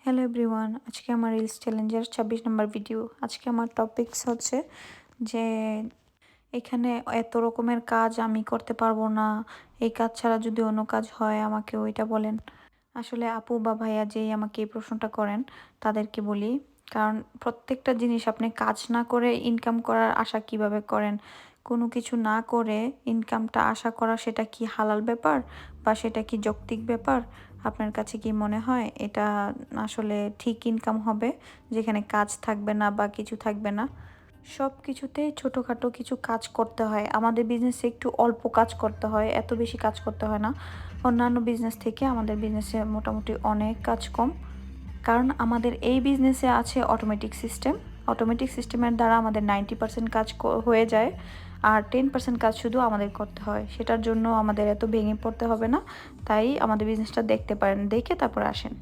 Hello everyone, আজকে আমার reels চ্যালেঞ্জের ২৬ নম্বর ভিডিও। আজকে আমার টপিকস হচ্ছে যে এখানে এত রকমের কাজ আমি করতে পারবো না, এই কাজ ছাড়া যদি অন্য কাজ হয় আমাকে ওইটা বলেন। আসলে আপু বা ভাইয়া যেই আমাকে এই প্রশ্নটা করেন তাদেরকে বলি, কারণ প্রত্যেকটা জিনিস আপনি কাজ না করে ইনকাম করার আশা কিভাবে করেন? কোনো কিছু না করে ইনকামটা আশা করা, সেটা কি হালাল ব্যাপার বা সেটা কি যৌক্তিক ব্যাপার? আপনার কাছে কি মনে হয় এটা আসলে ঠিক ইনকাম হবে, যেখানে কাজ থাকবে না বা কিছু থাকবে না? সব কিছুতেই ছোটোখাটো কিছু কাজ করতে হয়। আমাদের বিজনেসে একটু অল্প কাজ করতে হয়, এত বেশি কাজ করতে হয় না। অন্যান্য বিজনেস থেকে আমাদের বিজনেসে মোটামুটি অনেক কাজ কম। কারণ আমাদের এই বিজনেসে আছে অটোমেটিক সিস্টেম। অটোমেটিক সিস্টেমের দ্বারা আমাদের 90% কাজ হয়ে যায়, আর 10% কাজ শুধু আমাদের করতে হয়। সেটার জন্য আমাদের এত ভেঙে পড়তে হবে না। তাই আমাদের বিজনেসটা দেখতে পারেন, দেখে তারপর আসেন।